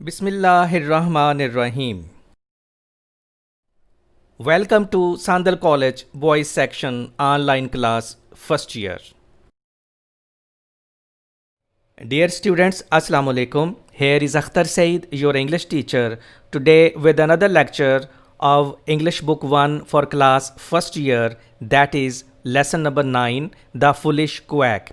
بسم اللہ الرحمن الرحیم. Welcome to Sandal College Boys Section online class first year. Dear students, Assalamu alaikum. Here is Akhtar Saeed, your English teacher, today with another lecture of English Book 1 for class first year, that is lesson number 9, The Foolish Quack,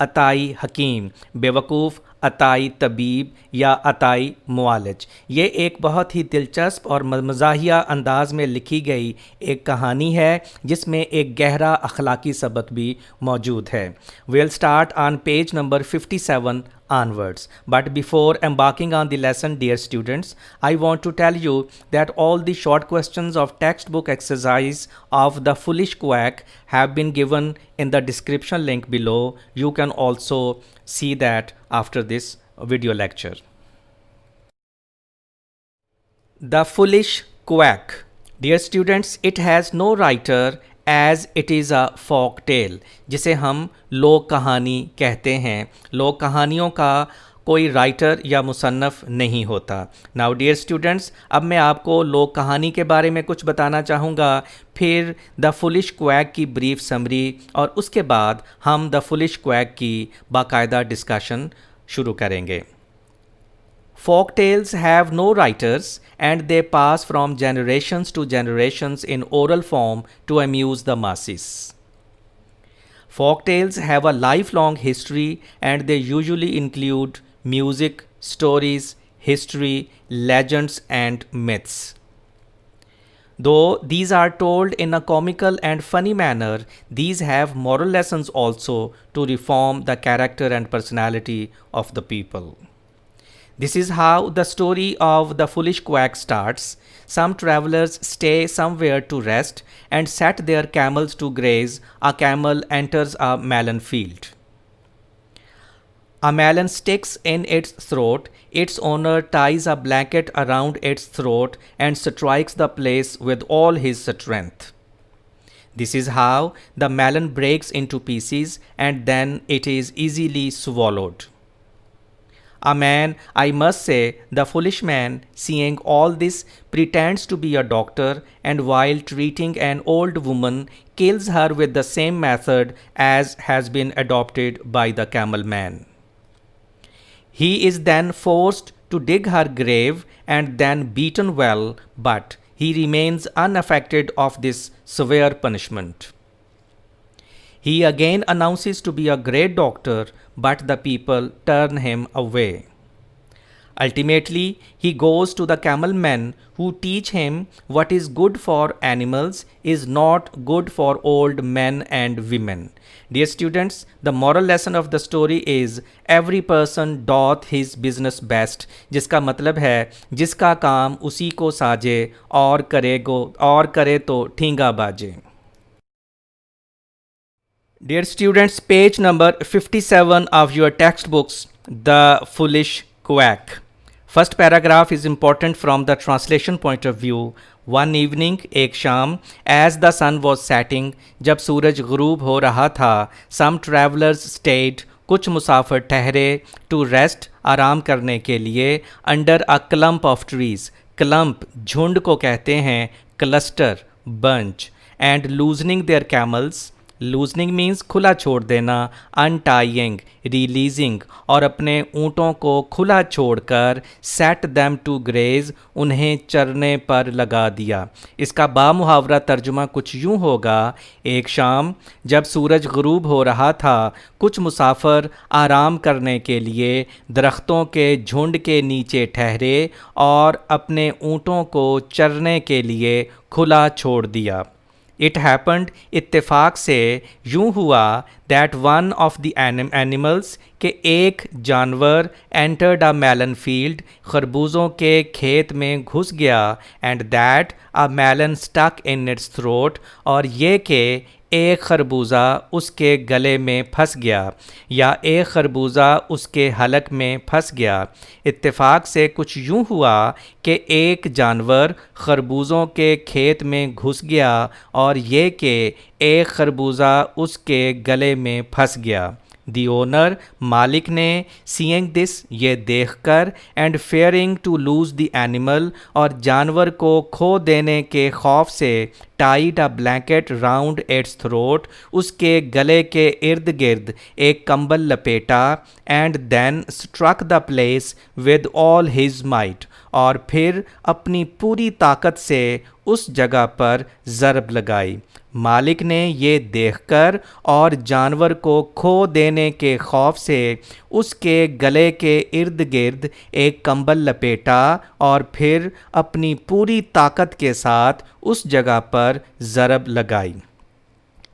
عطائی حکیم، بیوقوف عطائی طبیب یا عطائی معالج. یہ ایک بہت ہی دلچسپ اور مزاحیہ انداز میں لکھی گئی ایک کہانی ہے جس میں ایک گہرا اخلاقی سبق بھی موجود ہے. We'll start on page number 57 onwards. But before embarking on the lesson, dear students, I want to tell you that all the short questions of textbook exercise of The Foolish Quack have been given in the description link below. You can also see that after this video lecture. The Foolish Quack. Dear students, it has no writer as it is a folk tale, جسے ہم لوک کہانی کہتے ہیں. لوک کہانیوں کا کوئی writer یا مصنف نہیں ہوتا. Now dear students, اب میں آپ کو لوک کہانی کے بارے میں کچھ بتانا چاہوں گا، پھر دا فولش کویک کی بریف سمری، اور اس کے بعد ہم دا فولش کویک کی باقاعدہ ڈسکشن شروع کریں گے. Folk tales have no writers and they pass from generations to generations in oral form to amuse the masses. Folk tales have a lifelong history and they usually include music, stories, history, legends and myths. Though these are told in a comical and funny manner, these have moral lessons also to reform the character and personality of the people. This is how the story of The Foolish Quack starts. Some travelers stay somewhere to rest and set their camels to graze. A camel enters a melon field. A melon sticks in its throat. Its owner ties a blanket around its throat and strikes the place with all his strength. This is how the melon breaks into pieces and then it is easily swallowed. A man, I must say, the foolish man, seeing all this, pretends to be a doctor and while treating an old woman, kills her with the same method as has been adopted by the camel man. He is then forced to dig her grave and then beaten well, but he remains unaffected of this severe punishment. He again announces to be a great doctor, but the people turn him away. Ultimately, he goes to the camel men who teach him what is good for animals is not good for old men and women. Dear students, the moral lesson of the story is every person doth his business best, جس کا مطلب ہے جس کا کام اسی کو ساجے اور کرے تو ٹھینگا باجے. Dear students, page number 57 of your textbooks, The Foolish Quack. First paragraph is important from the translation point of view. One evening, ایک شام, as the sun was setting, جب سورج غروب ہو رہا تھا, some travelers stayed, کچھ مسافر ٹھہرے, to rest, آرام کرنے کے لیے, under a clump of trees. clump جھنڈ کو کہتے ہیں, cluster bunch, and loosening their camels. Loosening means کھلا چھوڑ دینا, انٹائنگ ریلیزنگ, اور اپنے اونٹوں کو کھلا چھوڑ کر, سیٹ دیم ٹو گریز, انہیں چرنے پر لگا دیا. اس کا بامحاورہ ترجمہ کچھ یوں ہوگا: ایک شام جب سورج غروب ہو رہا تھا, کچھ مسافر آرام کرنے کے لیے درختوں کے جھنڈ کے نیچے ٹھہرے اور اپنے اونٹوں کو چرنے کے لیے کھلا چھوڑ دیا. It happened, اتفاق سے یوں ہوا, that one of the animals, کہ ایک جانور, entered a melon field, خربوزوں کے کھیت میں گھس گیا, and that a melon stuck in its throat, اور یہ کہ ایک خربوزہ اس کے گلے میں پھنس گیا, یا ایک خربوزہ اس کے حلق میں پھنس گیا. اتفاق سے کچھ یوں ہوا کہ ایک جانور خربوزوں کے کھیت میں گھس گیا اور یہ کہ ایک خربوزہ اس کے گلے میں پھنس گیا. دی اونر مالک نے سینگ دس یہ دیکھ کر and fearing to lose the animal اور جانور کو کھو دینے کے خوف سے tied a blanket round its throat اس کے گلے کے ارد گرد ایک کمبل لپیٹا and then struck the place with all his might اور پھر اپنی پوری طاقت سے اس جگہ پر ضرب لگائی. مالک نے یہ دیکھ کر اور جانور کو کھو دینے کے خوف سے اس کے گلے کے ارد گرد ایک کمبل لپیٹا اور پھر اپنی پوری طاقت کے ساتھ اس جگہ پر ضرب لگائی.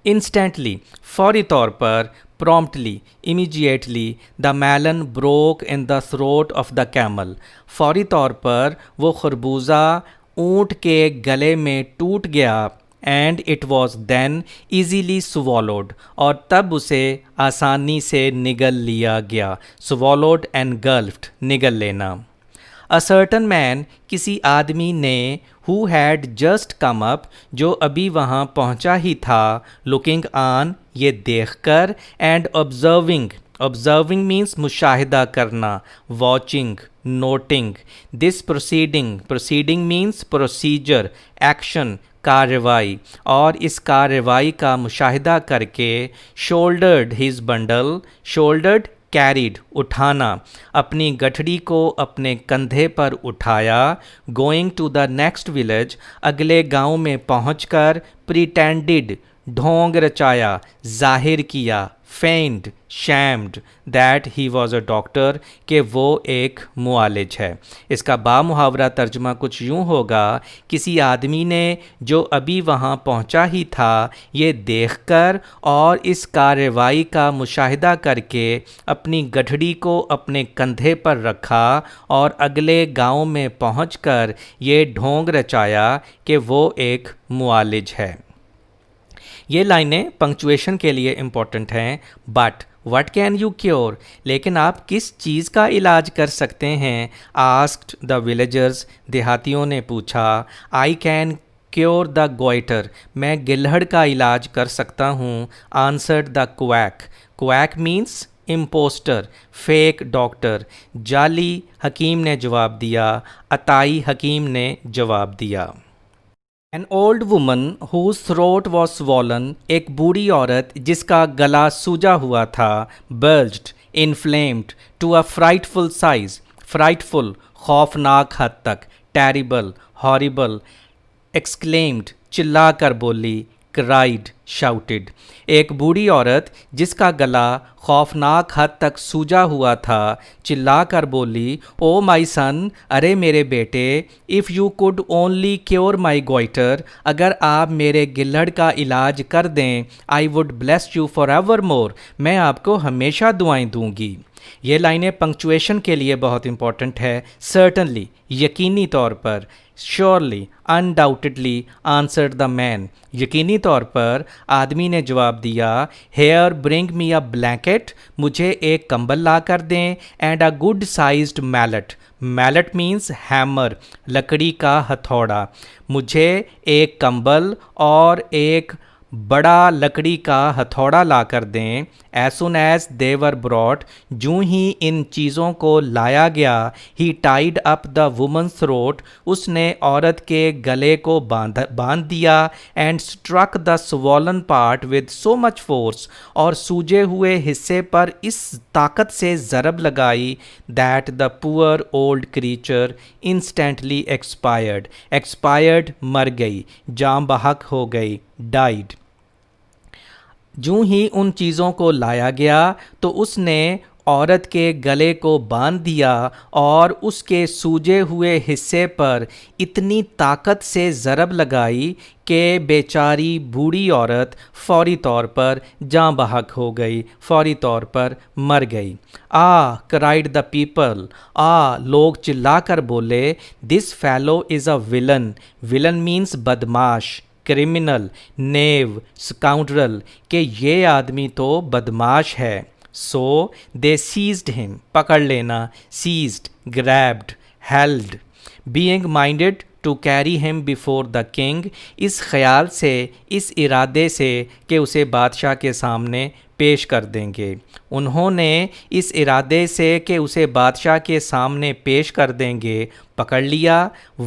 انسٹنٹلی فوری طور پر promptly immediately the melon broke in the throat of the camel فوری طور پر وہ خربوزہ اونٹ کے گلے میں ٹوٹ گیا and it was then easily swallowed اور تب اسے آسانی سے نگل لیا گیا. swallowed engulfed نگل لینا. A certain man کسی آدمی نے who had just come up جو ابھی وہاں پہنچا ہی تھا looking on یہ دیکھ کر and observing means مشاہدہ کرنا watching noting this proceeding means procedure action کارروائی اور اس کارروائی کا مشاہدہ کر کے shouldered his bundle shouldered carried اٹھانا اپنی گٹھڑی کو اپنے کندھے پر اٹھایا going to the next village اگلے گاؤں میں پہنچ کر pretended ڈھونگ رچایا ظاہر کیا feigned shamed that he was a doctor کہ وہ ایک معالج ہے. اس کا بامحاورہ ترجمہ کچھ یوں ہوگا کسی آدمی نے جو ابھی وہاں پہنچا ہی تھا یہ دیکھ کر اور اس کارروائی کا مشاہدہ کر کے اپنی گٹھڑی کو اپنے کندھے پر رکھا اور اگلے گاؤں میں پہنچ کر یہ ڈھونگ رچایا کہ وہ ایک معالج ہے. یہ لائنیں پنکچویشن کے لیے امپورٹنٹ ہیں. But what can you cure لیکن آپ کس چیز کا علاج کر سکتے ہیں. آسکڈ دا ولیجرز دیہاتیوں نے پوچھا. آئی کین کیور دا گوئٹر میں گلہڑ کا علاج کر سکتا ہوں. Answered the quack means impostor fake doctor. جعلی حکیم نے جواب دیا. عطائی حکیم نے جواب دیا. An old woman whose throat was swollen ایک بوڑھی عورت جس کا گلا سوجا ہوا تھا bulged inflamed to a frightful size frightful خوفناک حد تک terrible horrible exclaimed چلا کر بولی cried shouted. ایک بوڑھی عورت جس کا گلا خوفناک حد تک سوجا ہوا تھا چلا کر بولی او مائی سن ارے میرے بیٹے if you could only cure my goitre اگر آپ میرے گلہڑ کا علاج کر دیں I would bless you for ever more میں آپ کو ہمیشہ دعائیں دوں گی. یہ لائنیں پنکچویشن کے لیے بہت امپورٹنٹ ہے. سرٹنلی یقینی طور پر surely undoubtedly answered the man یقینی طور پر آدمی نے جواب دیا. here bring me a blanket مجھے ایک کمبل لا کر دیں and a good sized mallet means hammer لکڑی کا ہتھوڑا. مجھے ایک کمبل اور ایک بڑا لکڑی کا ہتھوڑا لا کر دیں. as soon as they were brought جوں ہی ان چیزوں کو لایا گیا he tied up the woman's throat اس نے عورت کے گلے کو باندھ دیا and struck the swollen part with so much force اور سوجے ہوئے حصے پر اس طاقت سے ضرب لگائی that the poor old creature instantly expired مر گئی جاں بحق ہو گئی died. جوں ہی ان چیزوں کو لایا گیا تو اس نے عورت کے گلے کو باندھ دیا اور اس کے سوجے ہوئے حصے پر اتنی طاقت سے ضرب لگائی کہ بیچاری بوڑھی عورت فوری طور پر جاں بحق ہو گئی فوری طور پر مر گئی. cried the people لوگ چلا کر بولے this fellow is a villain means بدماش کرمنل نیو سکاؤنڈرل کہ یہ آدمی تو بدماش ہے. so they seized him پکڑ لینا seized grabbed held being minded to carry him before the king اس خیال سے اس ارادے سے کہ اسے بادشاہ کے سامنے پیش کر دیں گے۔ انہوں نے اس ارادے سے کہ اسے بادشاہ کے سامنے پیش کر دیں گے پکڑ لیا۔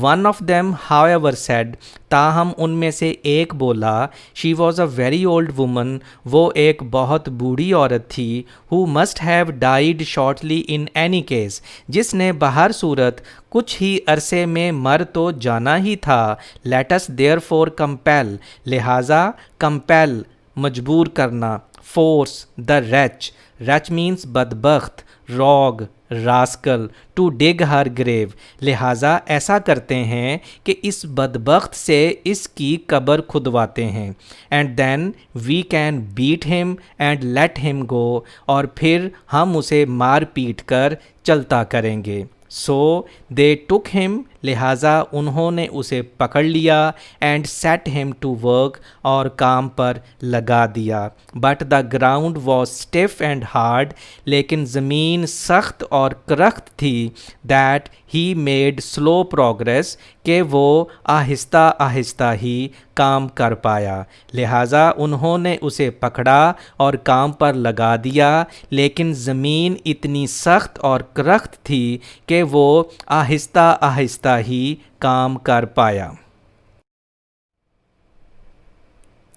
One of them however said، تاہم ان میں سے ایک بولا، she was a very old woman, وہ ایک بہت بوڑھی عورت تھی، who must have died shortly in any case، جس نے بہر صورت کچھ ہی عرصے میں مر تو جانا ہی تھا۔ let us therefore compel، لہٰذا compel مجبور کرنا، force the wretch، wretch means بدبخت، rogue، راسکل، ٹو ڈگ ہر گریو، لہٰذا ایسا کرتے ہیں کہ اس بدبخت سے اس کی قبر کھدواتے ہیں۔ And then we can beat him and let him go, اور پھر ہم اسے مار پیٹ کر چلتا کریں گے۔ سو دے ٹک ہم، لہٰذا انہوں نے اسے پکڑ لیا، اینڈ سیٹ ہم ٹو ورک، اور کام پر لگا دیا۔ But the ground was stiff and hard, لیکن زمین سخت اور کرخت تھی۔ That he made slow progress, کہ وہ آہستہ آہستہ ہی کام کر پایا، لہٰذا انہوں نے اسے پکڑا اور کام پر لگا دیا، لیکن زمین اتنی سخت اور کرخت تھی کہ وہ آہستہ آہستہ ہی کام کر پایا۔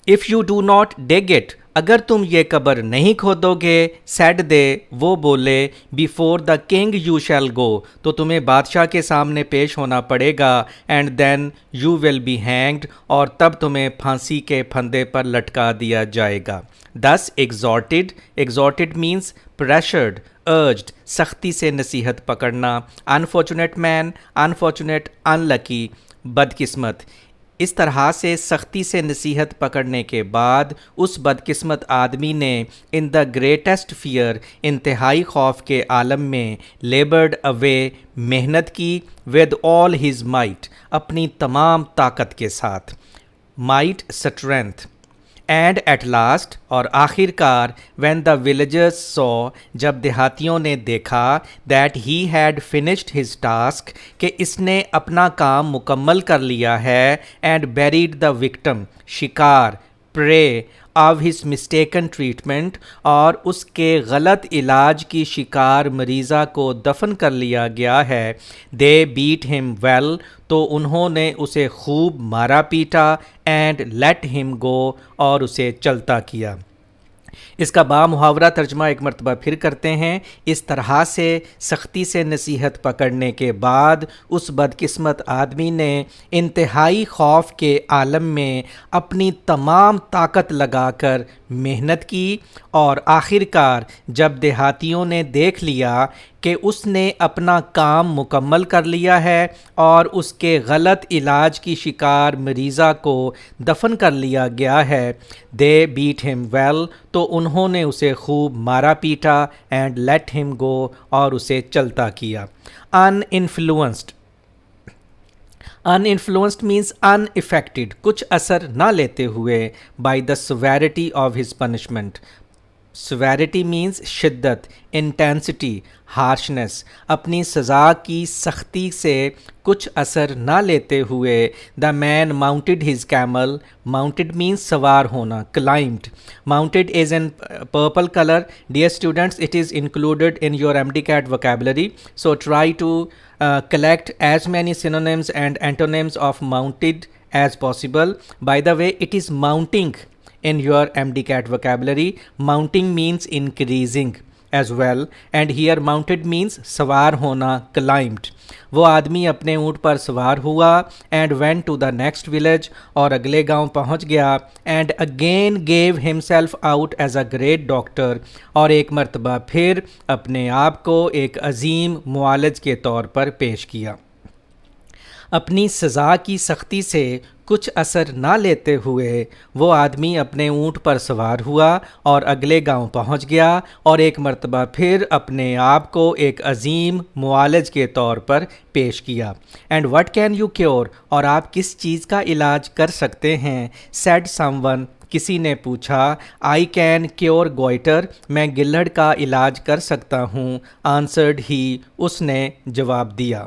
If you do not dig it، اگر تم یہ قبر نہیں کھودو گے، said they، وہ بولے، before the king you shall go، تو تمہیں بادشاہ کے سامنے پیش ہونا پڑے گا، and then you will be hanged، اور تب تمہیں پھانسی کے پھندے پر لٹکا دیا جائے گا۔ thus exhorted means pressured، urged، سختی سے نصیحت پکڑنا۔ unfortunate man، unfortunate، unlucky، بدقسمت۔ اس طرح سے سختی سے نصیحت پکڑنے کے بعد اس بدقسمت آدمی نے ان دا گریٹسٹ فیئر، انتہائی خوف کے عالم میں، لیبرڈ اوے، محنت کی، ود آل ہز مائٹ، اپنی تمام طاقت کے ساتھ، might strength, and at last, اور آخر کار، وین دا ولیجرز سو، جب دیہاتیوں نے دیکھا، that he had finished his task, کہ اس نے اپنا کام مکمل کر لیا ہے، اینڈ بیریڈ دا وکٹم، شکار، پرے آف ہز مسٹیکن ٹریٹمنٹ، اور اس کے غلط علاج کی شکار مریضہ کو دفن کر لیا گیا ہے، دے بیٹ ہم ویل، تو انہوں نے اسے خوب مارا پیٹا، اینڈ لیٹ ہم گو، اور اسے چلتا کیا۔ اس کا بامحاورہ ترجمہ ایک مرتبہ پھر کرتے ہیں۔ اس طرح سے سختی سے نصیحت پکڑنے کے بعد اس بدقسمت آدمی نے انتہائی خوف کے عالم میں اپنی تمام طاقت لگا کر محنت کی، اور آخر کار جب دیہاتیوں نے دیکھ لیا کہ اس نے اپنا کام مکمل کر لیا ہے اور اس کے غلط علاج کی شکار مریضہ کو دفن کر لیا گیا ہے، دے بیٹ ہم ویل، تو انہوں نے اسے خوب مارا پیٹا، اینڈ لیٹ ہم گو، اور اسے چلتا کیا۔ انفلوئنسڈ مینس ان افیکٹڈ، کچھ اثر نہ لیتے ہوئے، by the severity of his punishment. Severity means شدت، انٹینسٹی، ہارشنس، اپنی سزا کی سختی سے کچھ اثر نہ لیتے ہوئے، the man mounted his camel, mounted means سوار ہونا، climbed, mounted is in purple colour. Dear students, it is included in your MD-CAT vocabulary، so try to collect as many synonyms and antonyms of mounted as possible. By the way, it is mounting in your MD-CAT vocabulary. Mounting means increasing as well, and here mounted means سوار ہونا، climbed۔ وہ آدمی اپنے اونٹ پر سوار ہوا، and went to the next village، اور اگلے گاؤں پہنچ گیا، and again gave himself out as a great doctor، اور ایک مرتبہ پھر اپنے آپ کو ایک عظیم معالج کے طور پر پیش کیا۔ اپنی سزا کی سختی سے کچھ اثر نہ لیتے ہوئے وہ آدمی اپنے اونٹ پر سوار ہوا اور اگلے گاؤں پہنچ گیا، اور ایک مرتبہ پھر اپنے آپ کو ایک عظیم معالج کے طور پر پیش کیا۔ And what can you cure, اور آپ کس چیز کا علاج کر سکتے ہیں؟ سیڈ سم ون، کسی نے پوچھا، آئی کین کیور گوئٹر، میں گلہڑ کا علاج کر سکتا ہوں، آنسرڈ ہی، اس نے جواب دیا۔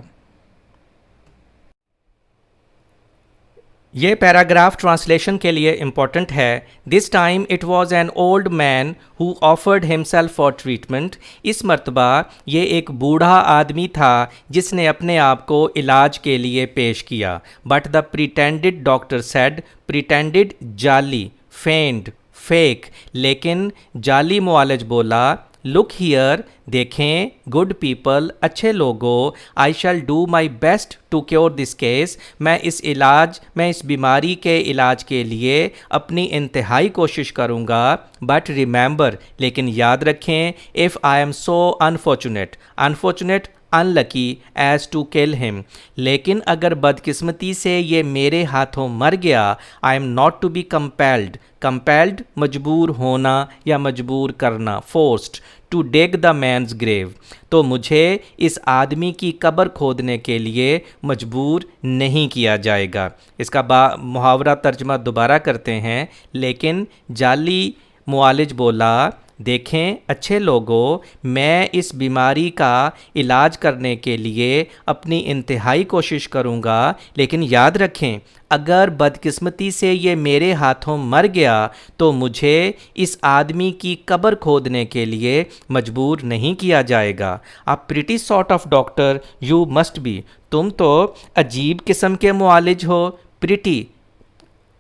یہ پیراگراف ٹرانسلیشن کے لیے امپورٹنٹ ہے. This time it was an old man who offered himself for treatment. اس مرتبہ یہ ایک بوڑھا آدمی تھا جس نے اپنے آپ کو علاج کے لیے پیش کیا. But the pretended doctor said. Pretended جعلی، فینڈ، فیک. لیکن جعلی معالج بولا، لک ہیئر، دیکھیں، گڈ پیپل، اچھے لوگوں، I shall do my best to cure this case. میں اس بیماری کے علاج کے لیے اپنی انتہائی کوشش کروں گا. بٹ ریممبر، لیکن یاد رکھیں، if I am so unfortunate unlucky as to kill him. لیکن اگر بدقسمتی سے یہ میرے ہاتھوں مر گیا، I am not to be compelled مجبور ہونا یا مجبور کرنا، forced to dig the man's grave. تو مجھے اس آدمی کی قبر کھودنے کے لیے مجبور نہیں کیا جائے گا. اس کا محاورہ ترجمہ دوبارہ کرتے ہیں. لیکن جعلی معالج بولا، دیکھیں اچھے لوگوں، میں اس بیماری کا علاج کرنے کے لیے اپنی انتہائی کوشش کروں گا، لیکن یاد رکھیں اگر بدقسمتی سے یہ میرے ہاتھوں مر گیا تو مجھے اس آدمی کی قبر کھودنے کے لیے مجبور نہیں کیا جائے گا. A pretty sort of doctor you must be. تم تو عجیب قسم کے معالج ہو. pretty،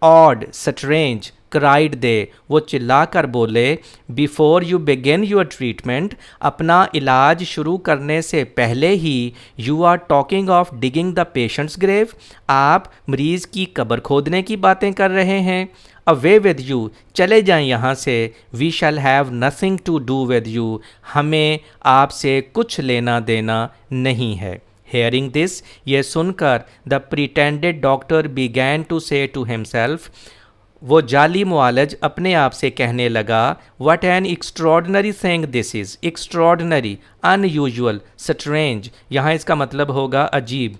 odd، strange. cried they. وہ چلا کر بولے، before you begin your treatment. اپنا علاج شروع کرنے سے پہلے ہی you are talking of digging the patient's grave. آپ مریض کی قبر کھودنے کی باتیں کر رہے ہیں. away with you. چلے جائیں یہاں سے. we shall have nothing to do with you. ہمیں آپ سے کچھ لینا دینا نہیں ہے. Hearing this، یہ سن کر the pretended doctor began to say to himself. وہ جعلی معالج اپنے آپ سے کہنے لگا، what an extraordinary thing this is. extraordinary، unusual، strange. یہاں اس کا مطلب ہوگا عجیب.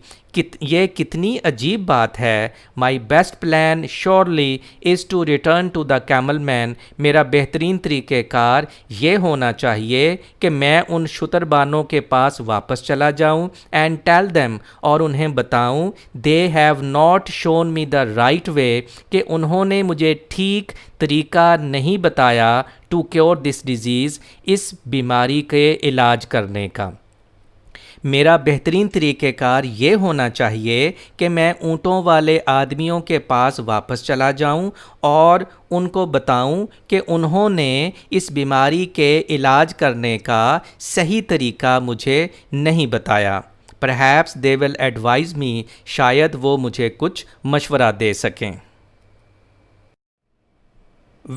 یہ کتنی عجیب بات ہے. my best plan surely is to return to the camel man. میرا بہترین طریقہ کار یہ ہونا چاہیے کہ میں ان شتربانوں کے پاس واپس چلا جاؤں. and tell them، اور انہیں بتاؤں، they have not shown me the right way، کہ انہوں نے مجھے ٹھیک طریقہ نہیں بتایا to cure this disease، اس بیماری کے علاج کرنے کا. میرا بہترین طریقہ کار یہ ہونا چاہیے کہ میں اونٹوں والے آدمیوں کے پاس واپس چلا جاؤں اور ان کو بتاؤں کہ انہوں نے اس بیماری کے علاج کرنے کا صحیح طریقہ مجھے نہیں بتایا. Perhaps they will advise me، شاید وہ مجھے کچھ مشورہ دے سکیں.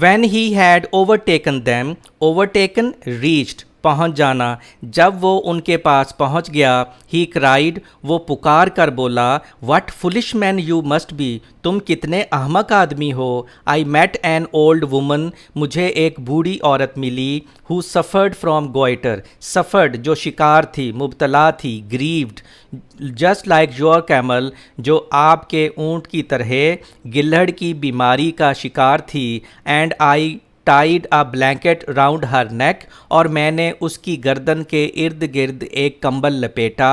When he had overtaken them، overtaken، reached، پہنچ جانا. جب وہ ان کے پاس پہنچ گیا، he cried، وہ پکار کر بولا، what foolish man you must be، تم کتنے احمق آدمی ہو. I met an old woman، مجھے ایک بوڑھی عورت ملی، who suffered from goiter، suffered جو شکار تھی، مبتلا تھی، grieved just like your camel، جو آپ کے اونٹ کی طرح گلہڑ کی بیماری کا شکار تھی. and I tied a blanket round her neck، اور میں نے اس کی گردن کے ارد گرد ایک کمبل لپیٹا.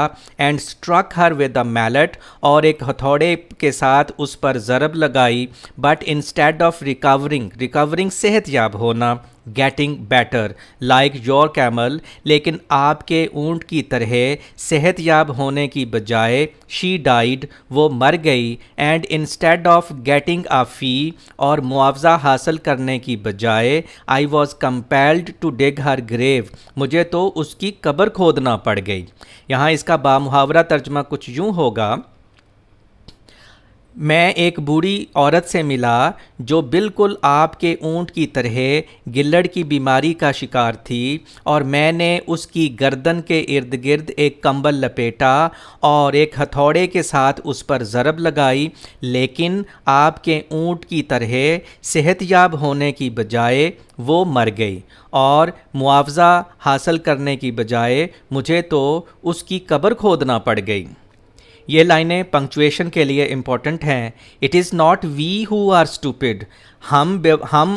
and struck her with a mallet، اور ایک ہتھوڑے کے ساتھ اس پر ضرب لگائی. but instead of recovering صحت یاب ہونا، getting better like your camel، لیکن آپ کے اونٹ کی طرح صحت یاب ہونے کی بجائے she died، وہ مر گئی. and instead of getting a fee، اور معاوضہ حاصل کرنے کی بجائے I was compelled to dig her grave، مجھے تو اس کی قبر کھودنا پڑ گئی. یہاں اس کا بامحاورہ ترجمہ کچھ یوں ہوگا، میں ایک بوڑھی عورت سے ملا جو بالکل آپ کے اونٹ کی طرح گلڑ کی بیماری کا شکار تھی، اور میں نے اس کی گردن کے ارد گرد ایک کمبل لپیٹا اور ایک ہتھوڑے کے ساتھ اس پر ضرب لگائی. لیکن آپ کے اونٹ کی طرح صحت یاب ہونے کی بجائے وہ مر گئی، اور معاوضہ حاصل کرنے کی بجائے مجھے تو اس کی قبر کھودنا پڑ گئی. یہ لائنیں پنکچویشن کے لیے امپورٹنٹ ہیں. It is not we who are stupid. ہم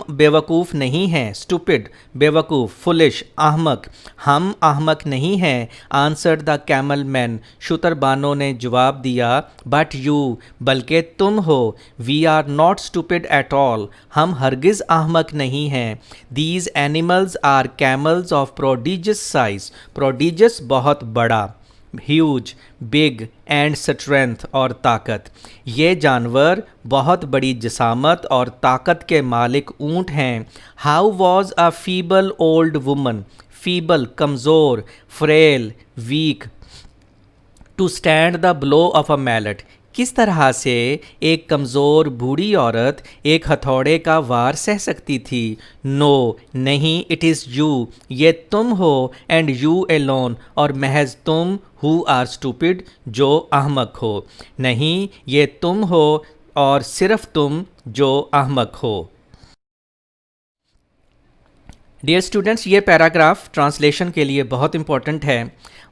بیوقوف نہیں ہیں. اسٹوپڈ بیوقوف، فلش احمق. ہم احمق نہیں ہیں. آنسرڈ دا کیمل مین، شتر بانوں نے جواب دیا. بٹ یو، بلکہ تم ہو. We are not stupid at all, ہم ہرگز احمق نہیں ہیں. These animals are camels of prodigious size, prodigious بہت بڑا، ہیوج، بگ اینڈ اسٹرینتھ اور طاقت. یہ جانور بہت بڑی جسامت اور طاقت کے مالک اونٹ ہیں. How was a feeble old woman, feeble کمزور، frail weak, to stand the blow of a mallet, کس طرح سے ایک کمزور بوڑھی عورت ایک ہتھوڑے کا وار سہ سکتی تھی. نو نہیں، اٹ از یو، یہ تم ہو. اینڈ یو alone، اور محض تم، who are stupid، جو احمق ہو. نہیں، یہ تم ہو اور صرف تم جو احمق ہو. ڈیئر اسٹوڈنٹس، یہ پیراگراف ٹرانسلیشن کے لیے بہت امپورٹنٹ ہے.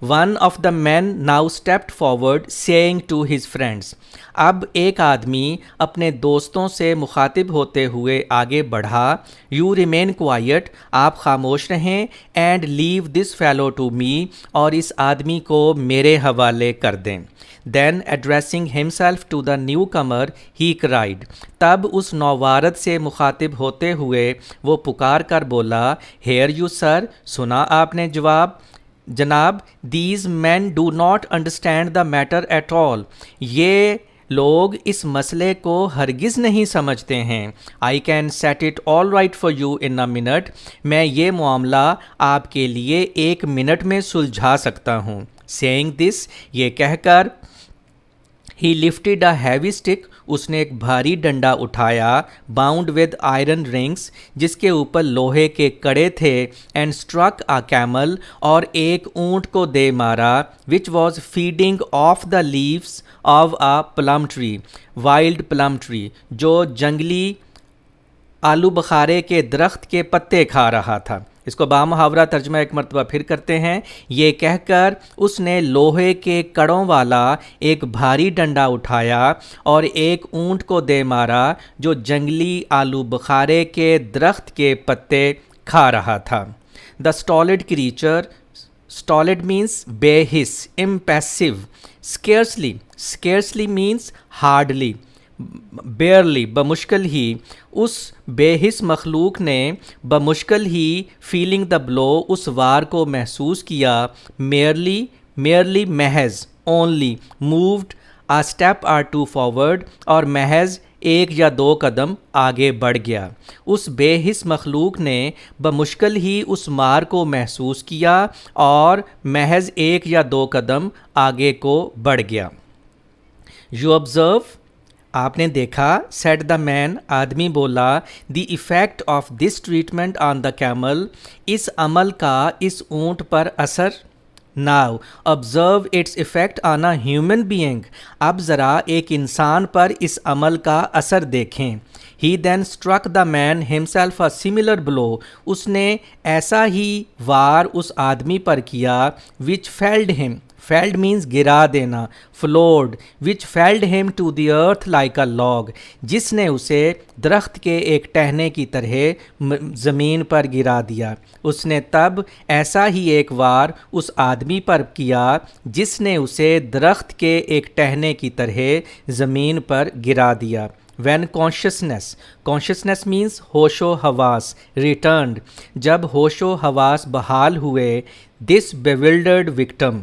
One of the man now stepped forward saying to his friends. اب ایک آدمی اپنے دوستوں سے مخاطب ہوتے ہوئے آگے بڑھا. یو ریمین کوائٹ، آپ خاموش رہیں. And leave this fellow to me, اور اس آدمی کو میرے حوالے کر دیں. Then addressing himself to the newcomer he cried, تب اس نووارد سے مخاطب ہوتے ہوئے وہ پکار کر بولا. ہیئر یو سر، سنا آپ نے جناب. These men do not understand the matter at all, یہ لوگ اس مسئلے کو ہرگز نہیں سمجھتے ہیں. I can set it all right for you in a minute, میں یہ معاملہ آپ کے لیے 1 منٹ میں سلجھا سکتا ہوں. سیئنگ دس، یہ کہہ کر، ہی لفٹڈ اے ہیوی اسٹک، اس نے ایک بھاری ڈنڈا اٹھایا. باؤنڈ ود آئرن رنگس، جس کے اوپر لوہے کے کڑے تھے. اینڈ اسٹرک اے کیمل، اور ایک اونٹ کو دے مارا. Which was feeding off the leaves of a plum tree, wild plum tree, جو جنگلی آلو بخارے کے درخت کے پتے کھا رہا تھا. اس کو بامحاورہ ترجمہ ایک مرتبہ پھر کرتے ہیں. یہ کہہ کر اس نے لوہے کے کڑوں والا ایک بھاری ڈنڈا اٹھایا اور ایک اونٹ کو دے مارا جو جنگلی آلو بخارے کے درخت کے پتے کھا رہا تھا. دا اسٹالڈ کریچر، اسٹالڈ مینس بے حس، امپیسو. اسکیئرسلی مینس ہارڈلی، بیئرلی، بمشکل ہی. اس بے حس مخلوق نے بمشکل ہی فیلنگ دا بلو، اس وار کو محسوس کیا. میئرلی محض، only. Moved a step or two forward, اور محض 1 یا 2 قدم آگے بڑھ گیا. اس بے حس مخلوق نے بمشکل ہی اس مار کو محسوس کیا اور محض 1 یا 2 قدم آگے کو بڑھ گیا. یو آبزرو، آپ نے دیکھا. سیڈ دا مین، آدمی بولا. The effect of this treatment on the camel, اس عمل کا اس اونٹ پر اثر. Now observe its effect on a human being, اب ذرا ایک انسان پر اس عمل کا اثر دیکھیں. He then struck the man himself a similar blow, اس نے ایسا ہی وار اس آدمی پر کیا. Which felled him, felled means گرا دینا. Felled, which felled him to the earth like a log, جس نے اسے درخت کے ایک ٹہنے کی طرح زمین پر گرا دیا. اس نے تب ایسا ہی ایک وار اس آدمی پر کیا جس نے اسے درخت کے ایک ٹہنے کی طرح زمین پر گرا دیا. وین کانشیسنیس مینس ہوش و حواس، ریٹرنڈ، جب ہوش و حواس بحال ہوئے. دس بیولڈرڈ وکٹم،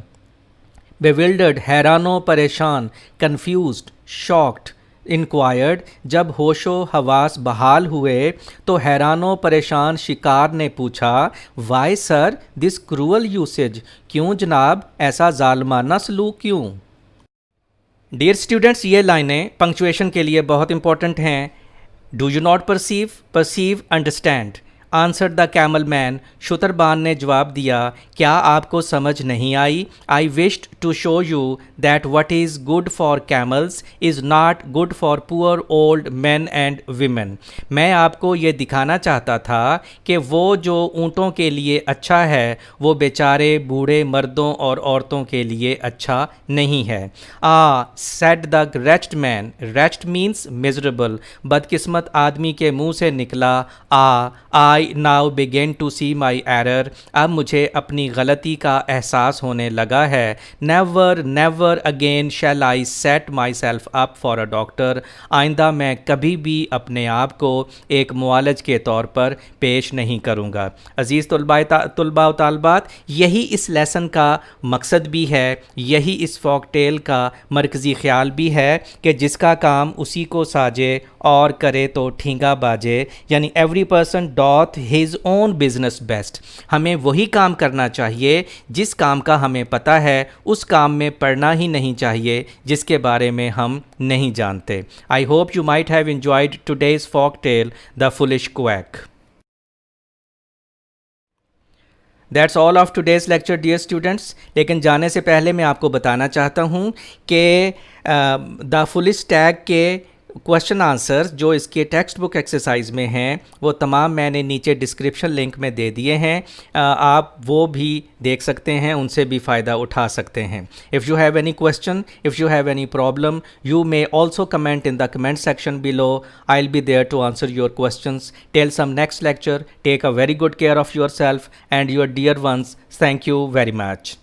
بیولڈرڈ حیران و پریشان. Confused, shocked. انکوائرڈ، جب ہوش و حواس بحال ہوئے تو حیران و پریشان شکار نے پوچھا. وائی سر دس کرول یوسیج، کیوں جناب ایسا ظالمانہ سلوک کیوں؟ ڈیئر اسٹوڈنٹس، یہ لائنیں پنکچویشن کے لیے بہت امپورٹنٹ ہیں. Do you not perceive, understand. answered the camel man. شتربان نے جواب دیا کیا آپ کو سمجھ نہیں آئی؟ I wished to show you that what is good for camels is not good for poor old men and women. میں آپ کو یہ دکھانا چاہتا تھا کہ وہ جو اونٹوں کے لیے اچھا ہے وہ بیچارے بوڑھے مردوں اور عورتوں کے لیے اچھا نہیں ہے. said the wretched man. wretched means miserable. بدقسمت آدمی کے منہ سے نکلا I now begin to see my error. اب مجھے اپنی غلطی کا احساس ہونے لگا ہے. never again shall I set myself up for a doctor. آئندہ میں کبھی بھی اپنے آپ کو ایک معالج کے طور پر پیش نہیں کروں گا. عزیز طلباء و طالبات، یہی اس لیسن کا مقصد بھی ہے، یہی اس فوک ٹیل کا مرکزی خیال بھی ہے کہ جس کا کام اسی کو ساجے اور کرے تو ٹھینگا باجے، یعنی every person doth his own business best. ہمیں وہی کام کرنا چاہیے جس کام کا ہمیں پتہ ہے، اس کام میں پڑنا ہی نہیں چاہیے جس کے بارے میں ہم نہیں جانتے. I hope you might have enjoyed today's folk tale, The Foolish Quack. That's all of today's lecture, dear students. لیکن جانے سے پہلے میں آپ کو بتانا چاہتا ہوں کہ دا فولش ٹیگ کے کوشچن آنسرز جو اس کے ٹیکسٹ بک ایکسرسائز میں ہیں وہ تمام میں نے نیچے ڈسکرپشن لنک میں دے دیے ہیں. آپ وہ بھی دیکھ سکتے ہیں، ان سے بھی فائدہ اٹھا سکتے ہیں. If you have any question, if you have any problem, you may also comment in the comment section below. I'll be there to answer your questions. Till some next lecture, take a very good care of yourself and your dear ones. Thank you very much.